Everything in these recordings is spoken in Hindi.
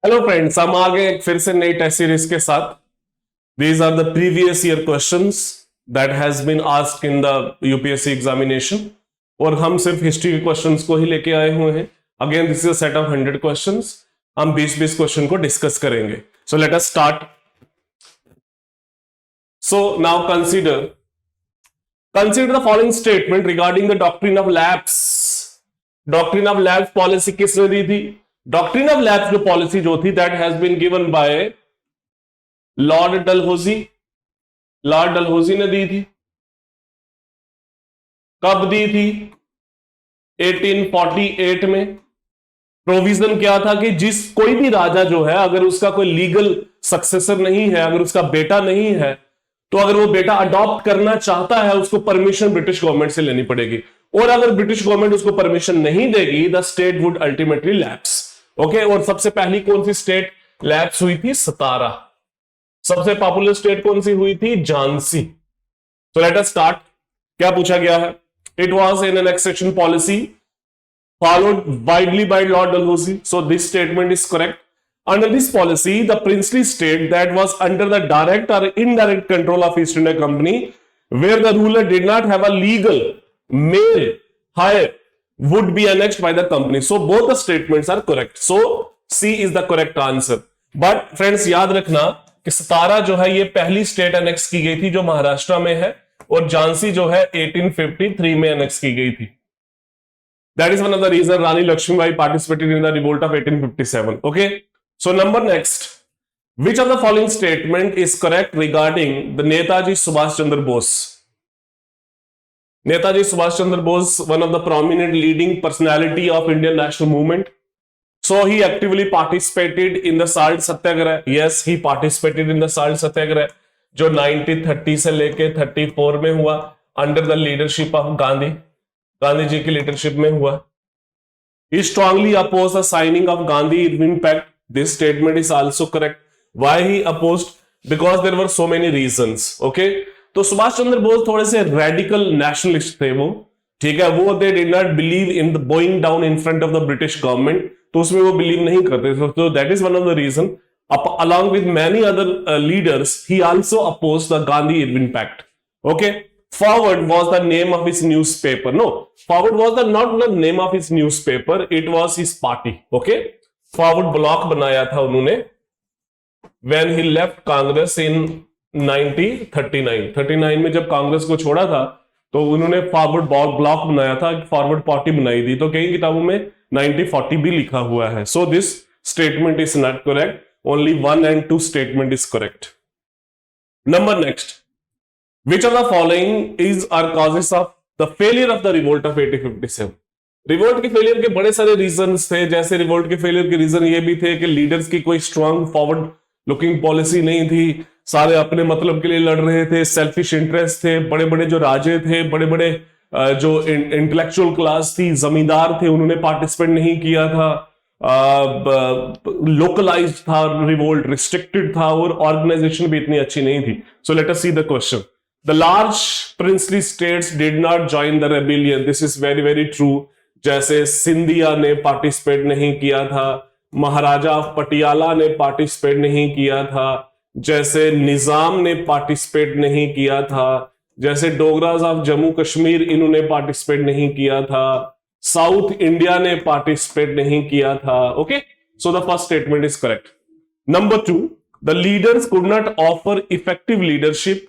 हेलो फ्रेंड्स, हम आ गए फिर से नई टेस्ट सीरीज के साथ। These are the previous year questions that has been asked in the UPSC examination. और हम सिर्फ हिस्ट्री के क्वेश्चंस को ही लेके आए हुए हैं। Again this is a set of 100 questions. हम 20-20 क्वेश्चन को डिस्कस करेंगे। So let us start. So now consider the following statement regarding the doctrine of lapse. Doctrine of lapse policy किसने दी थी? डॉक्ट्रिन ऑफ लैप्स जो पॉलिसी जो थी that has been given by Lord Dalhousie. Lord Dalhousie ने दी थी। कब दी थी? 1848 में। प्रोविजन क्या था कि जिस कोई भी राजा जो है, अगर उसका कोई लीगल सक्सेसर नहीं है, अगर उसका बेटा नहीं है, तो अगर वो बेटा अडॉप्ट करना चाहता है, उसको परमिशन ब्रिटिश गवर्नमेंट से लेनी पड़ेगी। और अगर ब्रिटिश गवर्नमेंट उसको परमिशन नहीं देगी, the state would ultimately lapse. Okay. और सबसे पहली कौन सी स्टेट लैप्स हुई थी? सतारा। सबसे पॉपुलर स्टेट कौन सी हुई थी? झांसी। तो लेट अस स्टार्ट। क्या पूछा गया है? It was N annexation policy followed widely by Lord Dalhousie. So this statement is correct. Under this policy, the princely state that was under the direct or indirect control of East India Company, where the ruler did not have a legal male heir, would be annexed by the company. So both the statements are correct. So C is the correct answer. But friends, याद रखना कि सतारा जो है ये पहली स्टेट अनेक्स की गई थी जो महाराष्ट्र में है, और झांसी जो है 1853 में अनेक्स की गई थी। That is one of the reasons Rani Lakshmibai participated in the revolt of 1857. Okay. So number next, which of the following statement is correct regarding the Netaji Subhash Chandra Bose? Netaji Subhash Chandra Bose, one of the prominent leading personality of Indian national movement. So he actively participated in the Salt Satyagraha. Yes, he participated in the Salt Satyagraha, जो 1930 से लेके 34 में हुआ under the leadership of Gandhi. Gandhi ji की लीडरशिप में हुआ। He strongly opposed the signing of Gandhi-Irving Pact. This statement is also correct. Why he opposed? Because there were so many reasons. Okay. तो सुभाष चंद्र बोस थोड़े से रेडिकल नेशनलिस्ट थे वो। ठीक है। वो they did not believe in the going down in front of the British government. तो उसमें वो बिलीव नहीं करते। तो that is one of the reason. Along with many other leaders, he also opposed the Gandhi-Irving Pact. Okay. Forward was the name of his newspaper. No, Forward was not the name of his newspaper. It was his party. Okay. Forward block बनाया था उन्होंने when he left Congress in 1939 में जब कांग्रेस को छोड़ा था, तो उन्होंने फॉरवर्ड ब्लॉक बनाया था, फॉरवर्ड पार्टी बनाई थी। तो कई किताबों में 1940 भी लिखा हुआ है। सो this statement is not correct. Only 1 and 2 statement is correct. Number next, which of the following is are causes of the failure of the revolt of 1857? Revolt के फेलियर के बड़े सारे रीजंस थे। जैसे रिवोल्ट के फेलियर के रीजन ये भी थे कि लीडर्स की कोई स्ट्रांग फॉरवर्ड लुकिंग पॉलिसी नहीं थी। सारे अपने मतलब के लिए लड़ रहे थे, सेल्फिश इंटरेस्ट थे। बड़े बड़े जो राजे थे, बड़े बड़े जो इंटेलेक्चुअल क्लास थी, जमींदार थे, उन्होंने पार्टिसिपेट नहीं किया था। लोकलाइज्ड था रिवोल्ट, रिस्ट्रिक्टेड था, और ऑर्गेनाइजेशन भी इतनी अच्छी नहीं थी। सो let us see the question. The large princely states did not join the rebellion. This is very very true. जैसे सिंधिया ने पार्टिसिपेट नहीं किया था, महाराजा ऑफ पटियाला ने पार्टिसिपेट नहीं किया था, जैसे निजाम ने पार्टिसिपेट नहीं किया था, जैसे डोगराज ऑफ जम्मू कश्मीर इन्होंने पार्टिसिपेट नहीं किया था, साउथ इंडिया ने पार्टिसिपेट नहीं किया था। Okay. So the first statement is correct. Number 2, the leaders could not offer effective leadership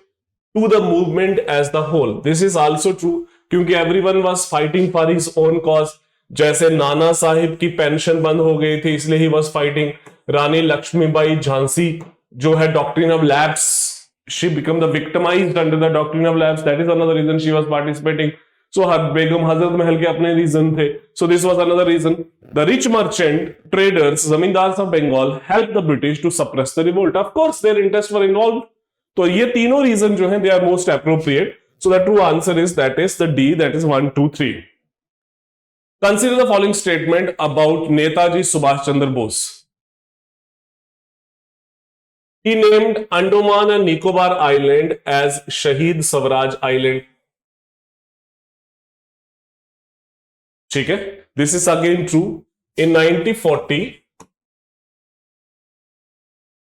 to the movement as the whole. This is also true क्योंकि everyone was fighting for his own cause. जैसे नाना साहिब की पेंशन बंद हो गई थी, इसलिए ही was fighting. रानी लक्ष्मीबाई झांसी जो है doctrine of lapse, she became the victimized under the doctrine of lapse. That is another reason she was participating. So हर बेगम हजरत महल के अपने रीजन थे. So this was another reason. The rich merchant traders, zamindars of Bengal helped the British to suppress the revolt. Of course, their interests were involved. तो ये तीनों रीजन जो है they are most appropriate. So the true answer is that is the D, that is 1, 2, 3। Consider the following statement about Netaji Subhash Chandra Bose. He named Andaman and Nicobar Island as Shahid Swaraj Island. ठीक है। This is again true. In 1940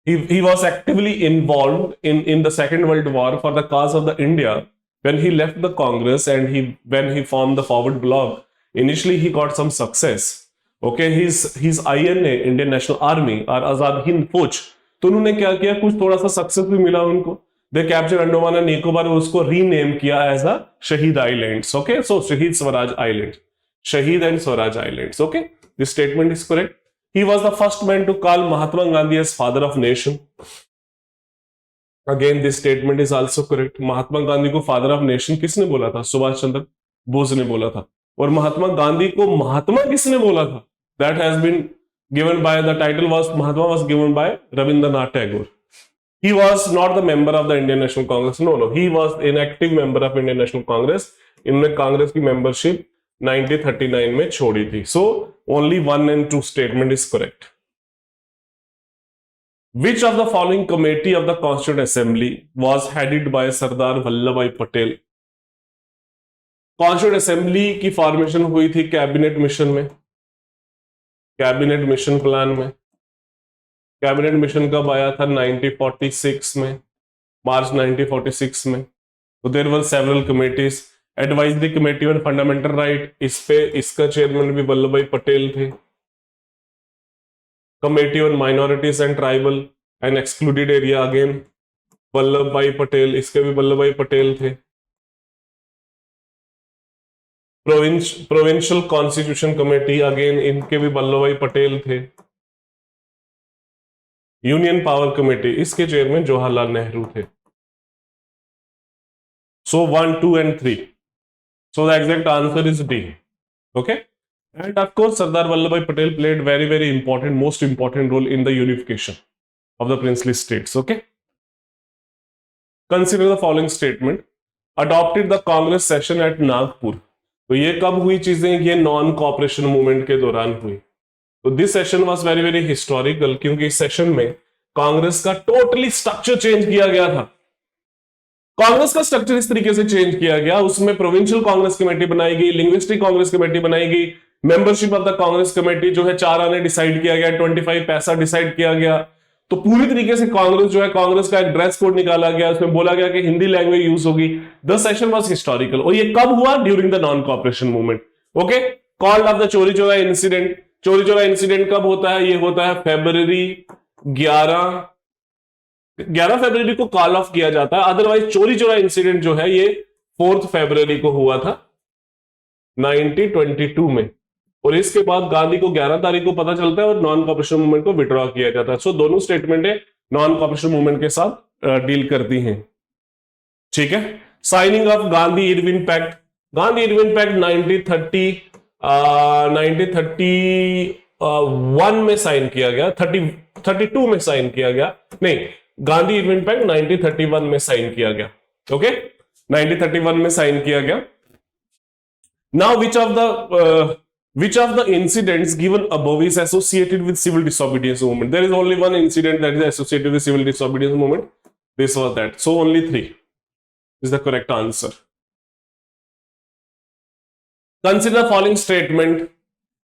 he was actively involved in the Second World War for the cause of the India. When he left the Congress and when he formed the Forward Bloc, initially he got some success. Okay, his INA, Indian National Army, और आजाद हिंद फौज, तो उन्होंने क्या किया, कुछ थोड़ा सा सक्सेस भी मिला उनको. They capture Andaman and Nicobar, उसको रीनेम किया एज अ शहीद आइलैंड्स. ओके, सो शहीद स्वराज आइलैंड, शहीद and Swaraj islands. Okay, this statement is correct. He was the first man to call Mahatma Gandhi as father of nation. Again, this statement is also correct. Mahatma Gandhi को फादर ऑफ नेशन किसने बोला था? सुभाष चंद्र बोस ने बोला था. और महात्मा गांधी को महात्मा किसने बोला था? That has been given by, the title was Mahatma was given by Rabindranath Tagore. He was not the member of the Indian National Congress. No, he was an active member of Indian National Congress. इन्होंने कांग्रेस की मेंबरशिप 1939 में छोड़ी थी. So only 1 and 2 statement is correct. Which of the following committee of the Constituent Assembly was headed by Sardar Vallabhbhai Patel? Constituent Assembly की फॉर्मेशन हुई थी कैबिनेट मिशन में, कैबिनेट मिशन प्लान में. कैबिनेट मिशन कब आया था? 1946 में, मार्च 1946 में. तो there were several committees. Advisory committee on fundamental right, इस पे इसका चेयरमैन भी वल्लभ भाई पटेल थे. Committee on minorities and tribal and excluded area, again Vallabhbhai Patel, इसके भी वल्लभ भाई पटेल थे. प्रोविंशियल कॉन्स्टिट्यूशन कमेटी, अगेन इनके भी वल्लभ भाई पटेल थे. यूनियन पावर कमेटी, इसके चेयरमैन जवाहरलाल नेहरू थे. So 1, 2 and 3. So the exact answer is D. Okay. And of course, Sardar Vallabhbhai Patel played very important, most important role in the unification of the princely states. Okay. Consider the following statement. Adopted the Congress session at Nagpur. तो ये कब हुई चीजें? ये नॉन कॉपरेशन मूवमेंट के दौरान हुई. तो this session was very historical, क्योंकि इस सेशन में कांग्रेस का टोटली स्ट्रक्चर चेंज किया गया था. कांग्रेस का स्ट्रक्चर इस तरीके से चेंज किया गया, उसमें प्रोविंशियल कांग्रेस कमेटी बनाई गई, लिंग्विस्टिक कांग्रेस कमेटी बनाई गई, membership of the Congress committee जो है 4 आने डिसाइड किया गया, 25 पैसा डिसाइड किया गया. तो पूरी तरीके से कांग्रेस जो है, कांग्रेस का एक ड्रेस कोड निकाला गया, उसमें बोला गया कि हिंदी लैंग्वेज यूज होगी. The session was historical. और ये कब हुआ? During the non cooperation movement. Okay. Called off the चोरी चौरा इंसिडेंट. चोरी चौरा इंसिडेंट कब होता है? ये होता है फरवरी 11 फरवरी को कॉल ऑफ किया जाता है. अदरवाइज चोरी चौरा इंसिडेंट जो है ये 4 फरवरी को हुआ था 1922 में. और इसके बाद गांधी को 11 तारीख को पता चलता है और नॉन कॉपरेशन मूवमेंट को विड्रॉ किया जाता है. सो दोनों स्टेटमेंटें नॉन कॉपरेशन मूवमेंट के साथ डील करती हैं. ठीक है. Signing of Gandhi Irwin pact. Gandhi Irwin pact 1931 में साइन किया गया, 32 में साइन किया गया, नहीं, गांधी इरविन पैक्ट 1931 में साइन किया गया. ओके, 1931 में साइन किया गया. Now which of the incidents given above is associated with civil disobedience movement? There is only one incident that is associated with civil disobedience movement. This was that. So only 3 is the correct answer. Consider the following statement.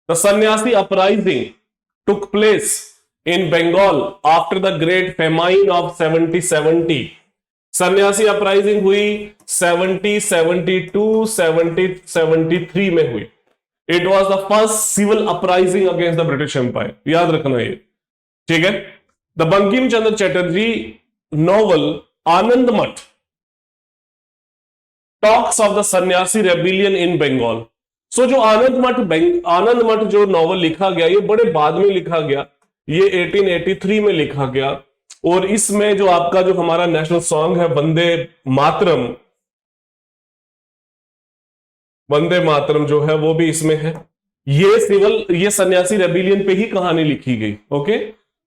The sannyasi uprising took place in Bengal after the great famine of 70-70. सन्यासी अपराइजिंग हुई 70, 72, 70, 73 में हुई. It was the first civil uprising against the British empire. याद रखना ये. ठीक है. The Bankim Chandra Chatterjee novel Anand Math talks of the sannyasi rebellion in Bengal. So जो आनंद मठ जो नॉवल लिखा गया, ये बड़े बाद में लिखा गया, ये 1883 में लिखा गया. और इसमें जो आपका जो हमारा नेशनल सॉन्ग है वंदे मातरम जो है वो भी इसमें है. ये सन्यासी रेबिलियन पे ही कहानी लिखी गई. ओके,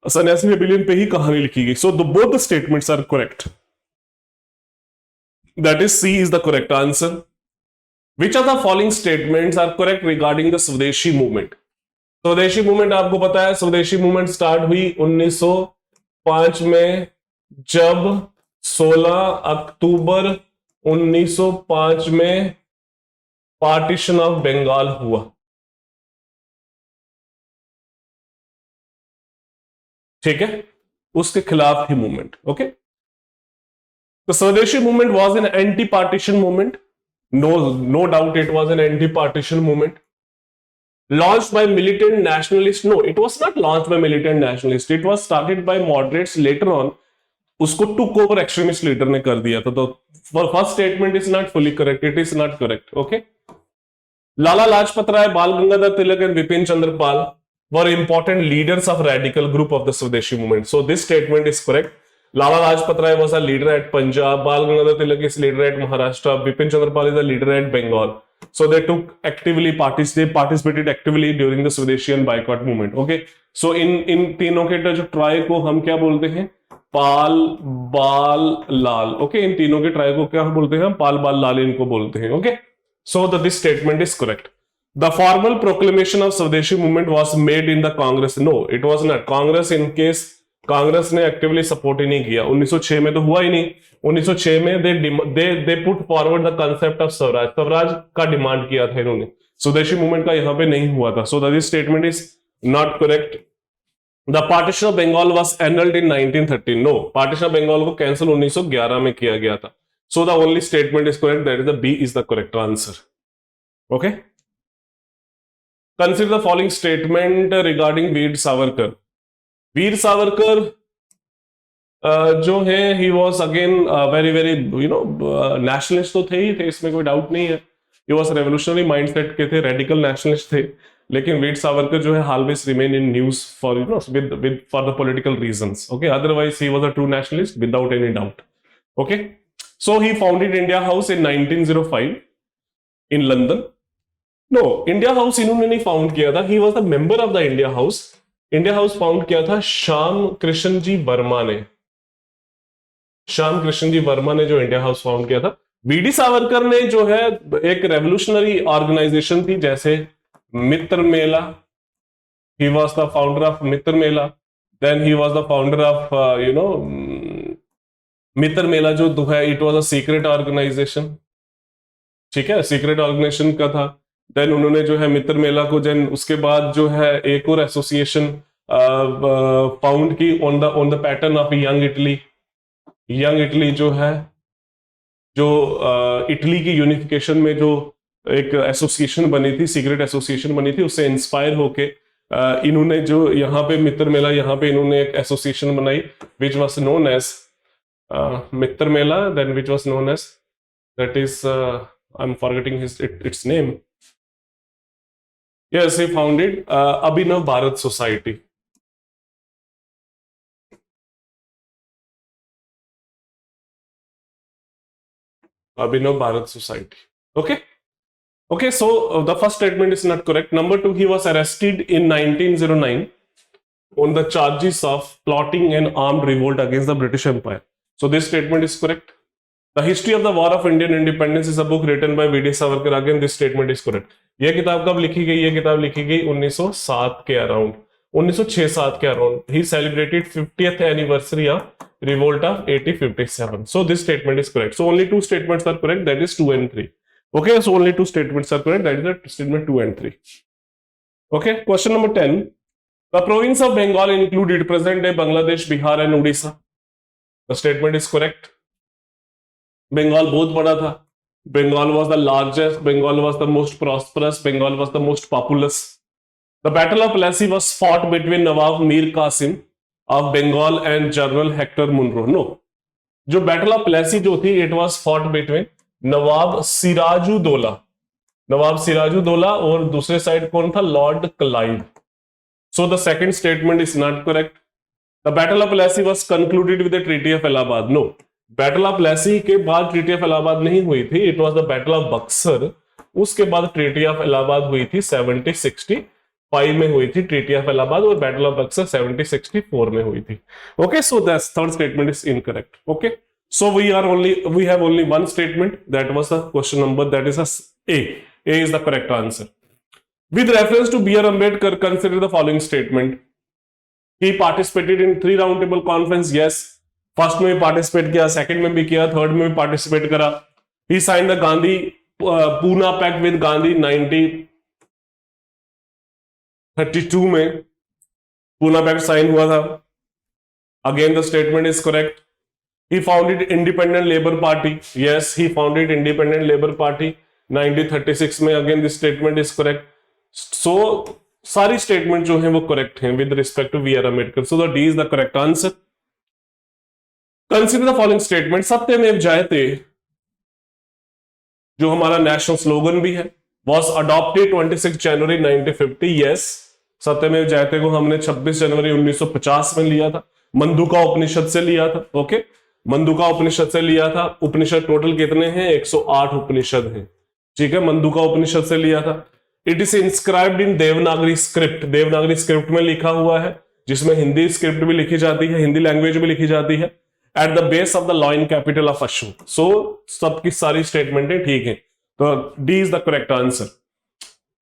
सन्यासी रेबिलियन पे ही कहानी लिखी गई. So both the statements are correct. That is C is the correct answer. Which of the following statements are correct regarding the Swadeshi movement? Swadeshi movement आपको पता है, स्वदेशी मूवमेंट स्टार्ट हुई 1905 में, जब 16 अक्टूबर 1905 में पार्टीशन ऑफ बंगाल हुआ. ठीक है. उसके खिलाफ थी movement. Okay, the Swadeshi movement was an anti partition movement. No doubt it was an anti partition movement. Launched by militant nationalists? No, it was not launched by militant nationalists. It was started by moderates later on. उसको टुक ओवर एक्सट्रीमिस्ट लीडर ने कर दिया था. तो first statement is not fully correct. It is not correct. Okay, Lala Lajpat Rai, Bal Gangadhar Tilak and Bipin Chandra Pal were important leaders of radical group of the Swadeshi movement. So this statement is correct. Lala Lajpat Rai was a leader at Punjab. Bal Gangadhar Tilak is leader at Maharashtra. Bipin Chandra Pal is a leader at Bengal. So they participated actively during the Swadeshi and boycott movement. Okay. So in तीनों के जो ट्राई को हम क्या बोलते हैं? पाल बाल लाल. Okay. इन तीनों के ट्राई को क्या बोलते हैं? पाल बाल लाल इनको बोलते हैं. Okay. So this statement is correct. The formal proclamation of Swadeshi movement was made in the Congress. No, it was not. Congress in case Congress ने एक्टिवली सपोर्ट ही नहीं किया. 1906 में तो हुआ ही नहीं. 1906 में they put forward the concept of swaraj. Swaraj का डिमांड किया था इन्होंने. स्वदेशी मूवमेंट का यहां पे नहीं हुआ था. So this statement is not correct. The partition of Bengal was annulled in 1913. No, partition of Bengal को कैंसिल 1911 में किया गया था. So the only statement is correct. That is the B is the correct answer. Okay, consider the following statement regarding Veer Savarkar. Veer Savarkar जो है he was again very very nationalist तो थे ही थे, इसमें कोई डाउट नहीं है. ही वॉज रेवोल्यूशनरी माइंडसेट के थे, रेडिकल नेशनलिस्ट थे. लेकिन वीर सावरकर जो है always remain in news for with for the political reasons. Okay, otherwise he was a true nationalist without any doubt. Okay, so he founded India house in 1905 in London. No, India house इन्होंने नहीं फाउंड किया था. He was the member of the India house. India house found किया था श्याम कृष्ण जी वर्मा ने. श्याम कृष्ण जी वर्मा ने जो इंडिया हाउस फाउंड किया था. वीडी सावरकर ने जो है एक रेवोल्यूशनरी ऑर्गेनाइजेशन थी जैसे Mitra Mela. He was the founder of Mitra Mela. Then he was the founder of Mitra Mela जो है it was a secret organisation. ठीक है, सीक्रेट ऑर्गेनाइजेशन का था. देन उन्होंने जो है मित्र मेला को देन उसके बाद जो है एक और एसोसिएशन फाउंड की on the pattern of young Italy. Young Italy जो है जो इटली की यूनिफिकेशन में जो एक एसोसिएशन बनी थी, सीक्रेट एसोसिएशन बनी थी, उससे इंस्पायर होके इन्होंने जो यहाँ पे मित्र मेला यहाँ पे इन्होंने एक एसोसिएशन बनाई which was known as Mitra Mela. Then which was known as that is I am forgetting its name. Yes, he founded Abhinav Bharat Society. Abhinav Bharat Society. Okay. Okay, so the first statement is not correct. Number 2, he was arrested in 1909 on the charges of plotting an armed revolt against the British Empire. So this statement is correct. The History of the War of Indian Independence is a book written by V.D. Savarkar. Again, this statement is correct. यह किताब कब लिखी गई? यह किताब लिखी गई 1907 के अराउंड, 1906-7 के around. He celebrated 50th anniversary of revolt of 1857. So this statement is correct. So only two statements are correct. That is 2 and 3. Okay. So only two statements are correct. That is the statement 2 and 3. Okay. Question number 10. The province of Bengal included present-day Bangladesh, Bihar, and Odisha. The statement is correct. Bengal बहुत बड़ा था. Bengal was the largest. Bengal was the most prosperous. Bengal was the most populous. The Battle of Plassey was fought between Nawab Mir Qasim of Bengal and General Hector Munro. No, जो Battle of Plassey जो थी, it was fought between नवाब सिराजुद्दौला, नवाब सिराजुद्दौला और दूसरे साइड कौन था? Lord Clive. So the second statement is not correct. The Battle of Plassey was concluded with the Treaty of Allahabad. No, battle of Plassey के बाद ट्रीटी ऑफ इलाहाबाद नहीं हुई थी. It was the battle of Buxar. उसके बाद ट्रीटी ऑफ इलाहाबाद हुई थी 1765 में हुई थी ट्रीटी ऑफ इलाहाबाद, और बैटल ऑफ बक्सर 1764 में हुई थी. Okay, so that third statement is incorrect. Okay, so we have only one statement. That was the question number, that is A. A is the correct answer. With reference to B.R. Ambedkar, consider the following statement. He participated in 3 round table conference. Yes. First में भी पार्टिसिपेट किया, सेकंड में भी किया, थर्ड में भी पार्टिसिपेट करा. He sign the Gandhi Poona pact with Gandhi 1932 में पूना पैक्ट साइन हुआ था. Again, the statement is correct. He founded Independent Labour Party. Yes, he founded Independent Labour Party 1936 में. Again, this statement is correct. So, सारी स्टेटमेंट जो है वो करेक्ट हैं with respect to V.R. Ambedkar. So, the D is the correct answer. Consider the following statement. सत्यमेव जयते जो हमारा नेशनल स्लोगन भी है was adopted 26 जनवरी 1950. Yes, सत्यमेव जयते को हमने 26 जनवरी 1950 में लिया था. मंदुका उपनिषद से लिया था. ओके, मंदुका उपनिषद से लिया था. उपनिषद टोटल कितने हैं? 108 उपनिषद हैं. ठीक है, मंदुका उपनिषद से लिया था. It is inscribed in Devanagari script. Devanagari script में लिखा हुआ है, जिसमें हिंदी स्क्रिप्ट भी लिखी जाती है, हिंदी लैंग्वेज भी लिखी जाती है. At the base of the lion capital of Ashoka. So सबकी सारी स्टेटमेंटें ठीक है. तो D is the correct answer.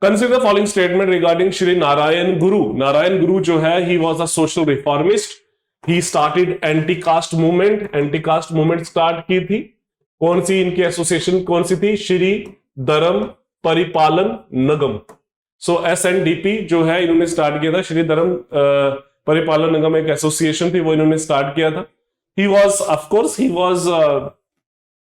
Consider the following statement regarding Shri Narayana Guru. Narayana Guru जो है, he was a social reformist. He started anti caste movement. Anti caste movement start की थी. कौन सी इनकी एसोसिएशन कौन सी थी? श्री धर्म परिपालन निगम. सो SNDP जो है इन्होंने स्टार्ट किया था. श्री धर्म परिपालन निगम एक एसोसिएशन थी, वो इन्होंने स्टार्ट किया था. He was of course he was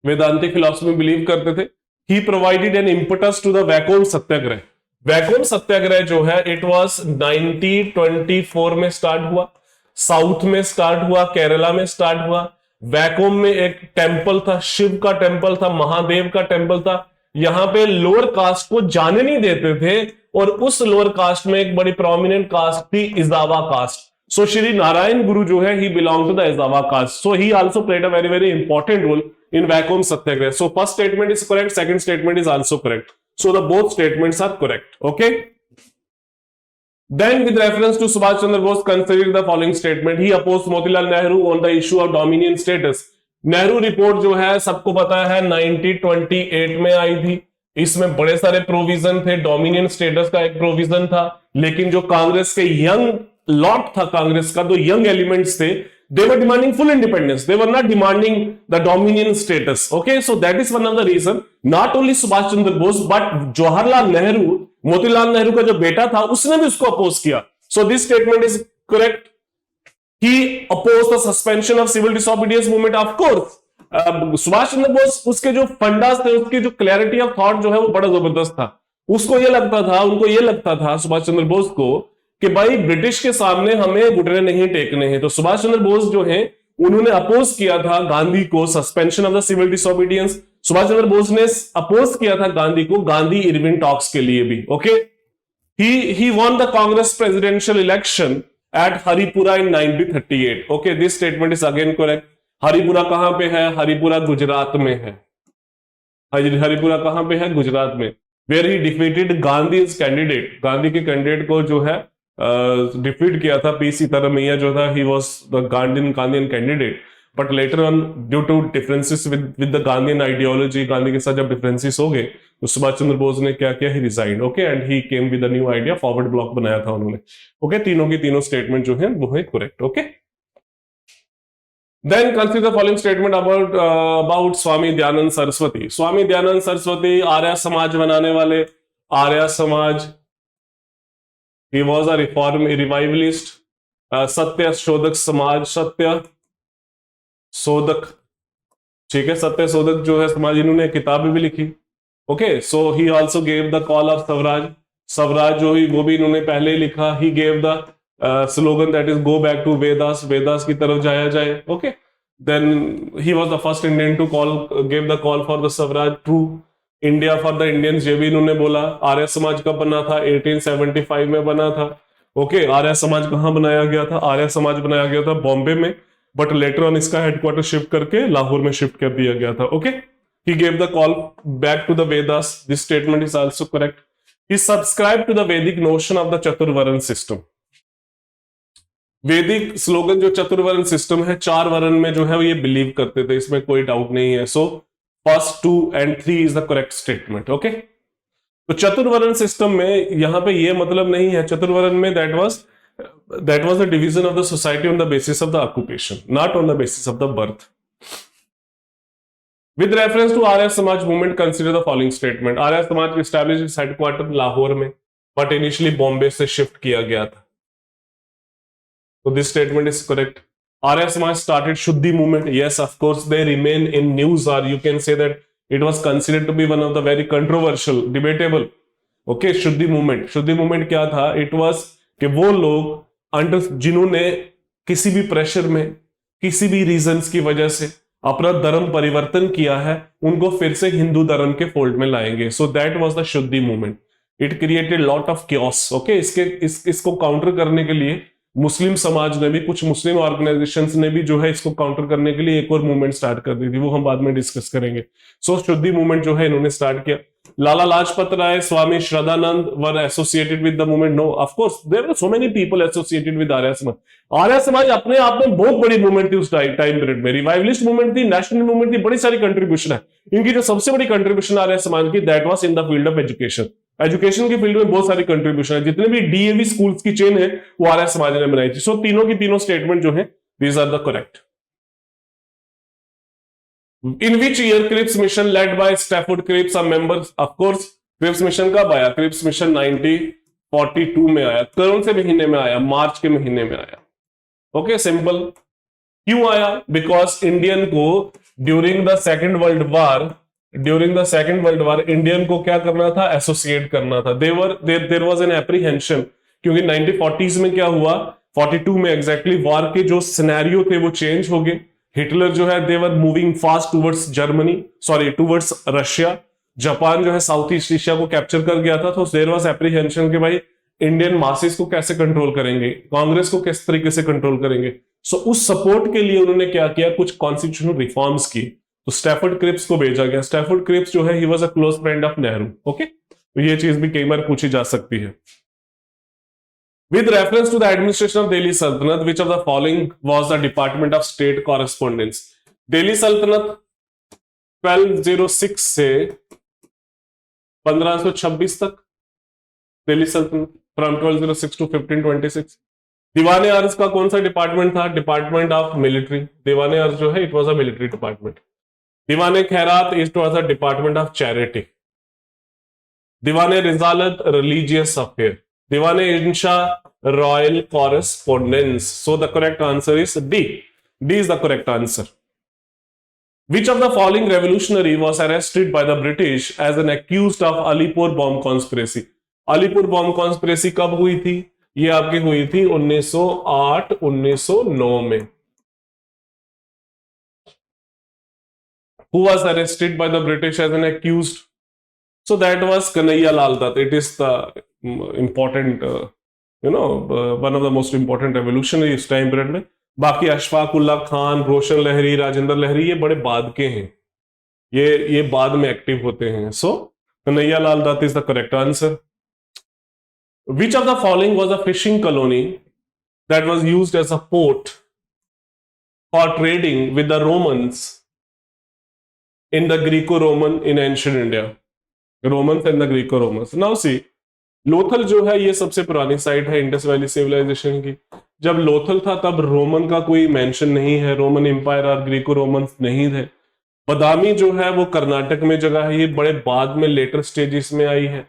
Vedantic philosophy में बिलीव करते थे. He provided an impetus to the Vaikom Satyagraha. Vaikom Satyagraha जो है इट वॉज 1924 में स्टार्ट हुआ. साउथ में स्टार्ट हुआ, केरला में स्टार्ट हुआ. वैकोम में एक टेंपल था, शिव का टेंपल था, महादेव का टेंपल था. यहां पे लोअर कास्ट को जाने नहीं देते थे, और उस लोअर कास्ट में एक बड़ी प्रोमिनेंट कास्ट थी इजावा कास्ट. सो श्री नारायण गुरु जो है, he belong to the Ezhava caste. So he also played a very very important role in Vaikom Satyagraha. So first statement is correct, second statement is also correct. So the both statements are correct. Okay, then with reference to Subhash Chandra Bose, consider the following statement. He opposed Motilal Nehru on the issue of dominion status. Nehru report जो है सबको पता है 1928 में आई थी. इसमें बड़े सारे प्रोविजन थे. डोमिनियन स्टेटस का एक प्रोविजन था, लेकिन जो कांग्रेस के यंग लॉट था, कांग्रेस का जो यंग एलिमेंट्स थे, they were demanding full independence. They were not demanding the dominion status. Okay, so that is one of the reason. Not only Subhash Chandra Bose, but Jawaharlal Nehru, Motilal Nehru का जो बेटा था, उसने भी उसको अपोज किया. So this statement is correct. He opposed the suspension of civil disobedience movement. Of course, Subhash Chandra Bose, उसके जो फंडास थे, उसकी जो क्लैरिटी ऑफ थॉट जो है वो बड़ा जबरदस्त था. उसको ये लगता था, उनको ये लगता था सुभाष चंद्र बोस को कि भाई ब्रिटिश के सामने हमें घुटने नहीं टेकने हैं. तो सुभाष चंद्र बोस जो है, उन्होंने अपोज किया था गांधी को suspension of the civil disobedience. Subhash Chandra Bose ने अपोज किया था गांधी को गांधी इरविन टॉक्स के लिए भी. Okay, he won the Congress presidential election eight Haripura in 1938. Okay, this statement is again correct. Haripura कहां पे है? हरिपुरा गुजरात में है. हरिपुरा कहां पे है? गुजरात में. Where he defeated Gandhi candidate. Gandhi के कैंडिडेट को जो है डिफीट किया था. पी सीतारामैया जो था, he was the Gandhian candidate. But later on due to differences with the Gandhian ideology, Gandhi के साथ जब डिफरेंसेस हो गए, तो सुभाष चंद्र बोस ने क्या किया? He resigned. Okay, and he came with a new idea. Forward Bloc बनाया था उन्होंने. ओके, तीनों की तीनों स्टेटमेंट जो है वो है correct. Okay, then consider the following statement about Swami Dayanand Saraswati. Swami Dayanand Saraswati Arya Samaj बनाने वाले. Arya Samaj, he was a revivalist. सत्य शोधक समाज, सत्य शोधक, ठीक है, सत्य शोधक जो है समाज, इन्होंने किताबें भी लिखी. Okay, so he also gave the call of swaraj. Swaraj जो ही वो भी इन्होंने पहले ही लिखा. He gave the slogan that is go back to Vedas. Vedas की तरफ जाया जाए. Okay, then he was the first Indian to give the call for the swaraj. True India for the Indians, ये भी इन्होंने बोला. आर्य समाज कब बना था? 1875 में बना था. ओके, आर्य समाज कहां बनाया गया था? आर्य समाज बनाया गया था बॉम्बे में, बट लेटर ऑन इसका हेडक्वार्टर शिफ्ट करके लाहौर में शिफ्ट कर दिया गया था. Okay, he gave the call back to the Vedas. This statement is also correct. He subscribe to the Vedic notion of the Chaturvarna system. Vedic slogan जो चतुर्वर्ण सिस्टम है, 4 वर्ण में जो है ये बिलीव करते थे, इसमें कोई डाउट नहीं है. So first 2 and 3 is the correct statement. Okay, तो चतुर्वर्ण सिस्टम में यहां पे ये मतलब नहीं है. चतुर्वर्ण में that was the division of the society on the basis of the occupation, not on the basis of the birth. With reference to Arya Samaj movement, consider the following statement. Arya Samaj establish headquarter Lahore में, बट इनिशियली बॉम्बे से शिफ्ट किया गया था. तो this statement is correct. Arya Samaj started Shuddhi movement. Yes, of course, they remain in news, or you can say that it was considered to be one of the very controversial, debatable. Okay, Shuddhi movement. Shuddhi movement क्या था? It was कि वो लोग अंडर जिन्होंने किसी भी प्रेशर में, किसी भी रीजंस की वजह से अपना धर्म परिवर्तन किया है, उनको फिर से हिंदू धर्म के फोल्ड में लाएंगे. सो दैट वाज द शुद्धि movement. It created lot of chaos. Okay, इसको काउंटर करने के लिए मुस्लिम समाज ने भी, कुछ मुस्लिम ऑर्गेनाइजेशंस ने भी जो है इसको काउंटर करने के लिए एक और मूवमेंट स्टार्ट कर दी थी, वो हम बाद में डिस्कस करेंगे. सो शुद्धि मूवमेंट जो है इन्होंने स्टार्ट किया. Lala Lajpat Rai, Swami Shraddhanand were associated with the movement? No, of course there were so many people associated with Arya Samaj. Arya समाज अपने आप में बहुत बड़ी मूवमेंट थी उस टाइम पीरियड में. रिवाइवलिस्ट मूवमेंट थी, नेशनल मूवमेंट थी, बड़ी सारी कंट्रीब्यूशन है. इनकी जो सबसे बड़ी कंट्रीब्यूशन आर्य समाज की, that was in the field of education. Education के फील्ड में बहुत सारी कंट्रीब्यूशन है. जितने भी डीएवी स्कूल्स की चेन है वो आर्य समाज ने बनाई थी. सो तीनों की तीनों स्टेटमेंट जो है, these are the correct. In which year Cripps mission led by Stafford Cripps are members? Of course, Cripps mission कब आया? क्रिप्स मिशन 1942 में आया. कौन से महीने में आया? मार्च के महीने में आया. Okay, simple. क्यों आया? बिकॉज इंडियन को during the second world war Indian को क्या करना था? एसोसिएट करना था. देयर वाज एन एप्रीहेंशन, क्योंकि 1940s में क्या हुआ, 42 में एग्जैक्टली वार के जो सिनेरियो थे वो चेंज हो गए. हिटलर जो है, they were moving fast towards Russia. Japan जो है साउथ ईस्ट एशिया को कैप्चर कर गया था. तो देयर वाज एप्रीहेंशन कि भाई इंडियन मासेस को कैसे कंट्रोल करेंगे, कांग्रेस को किस तरीके से कंट्रोल करेंगे. सो उस सपोर्ट के लिए उन्होंने क्या किया? कुछ कॉन्स्टिट्यूशनल रिफॉर्म्स की. तो स्टैफोर्ड क्रिप्स को भेजा गया. स्टैफोर्ड क्रिप्स जो है, he was a close friend of Nehru. Okay, तो ये चीज भी कई बार पूछी जा सकती है. With reference to the administration of Delhi Sultanate, which of the following was the Department of State correspondence? Delhi सल्तनत 1206 से 1526 तक, दिल्ली सल्तनत फ्रॉम 1206 टू 1526. दीवाने अर्ज का कौन सा डिपार्टमेंट था? Department of military. दीवाने अर्ज जो है, it was a military department. दीवाने खैरात, it was a department of charity. दीवाने रिजालत, रिलीजियस अफेयर. दीवाने इंशा, royal correspondence. So the correct answer is D. D is the correct answer. Which of the following revolutionary was arrested by the British as an accused of Alipur bomb conspiracy? Alipur bomb conspiracy कब हुई थी? ये आपकी हुई थी 1908-1909 में. Who was arrested by the British as an accused? So that was Kanhaiya Lal Dutt. It is the important, one of the most important revolutionary इस टाइम पीरियड में. बाकी अशफाक उल्ला खान, रोशन लहरी, राजेंद्र लहरी, ये बड़े बाद के हैं. ये बाद में एक्टिव होते हैं. So Kanhaiya Lal Dutt is the correct answer. Which of the following was a fishing colony that was used as a port for trading with the Romans in the Greco-Roman in ancient India? Romans and the Greco-Romans. Now see, Lothal जो है ये सबसे पुरानी साइट है इंडस वैली सिविलाइजेशन की. जब लोथल था तब रोमन का कोई मेंशन नहीं है, रोमन एम्पायर और ग्रीको रोमन्स नहीं थे. बदामी जो है वो कर्नाटक में जगह है, ये बड़े बाद में लेटर स्टेजेस में आई है.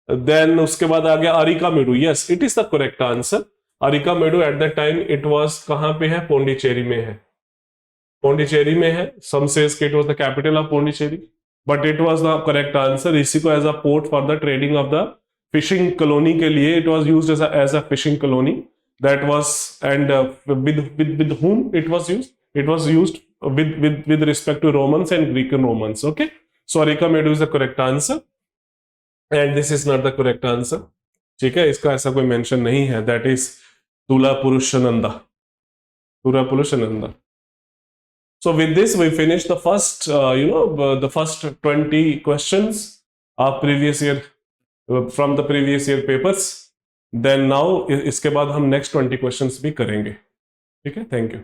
देन उसके बाद आ गया Arikamedu. Yes, it is the correct answer. Arikamedu at the time it was कहां पे है? पौंडीचेरी में है. पौंडीचेरी में है. Some says it was the capital of Pondicherry, but it was the correct answer. इसी को as a port for the trading of the fishing colony के लिए it was used as a fishing colony. That was, and with whom it was used? It was used with respect to Romans and Greek Romans. Okay, so Arikamedu is the correct answer, and this is not the correct answer. ठीक है, इसका ऐसा कोई मेंशन नहीं है. That is Tula Purushananda. So with this we finish the first, the first 20 questions of previous year, from the previous year papers. Then now इसके बाद हम नेक्स्ट 20 क्वेश्चंस भी करेंगे. ठीक है, थैंक यू.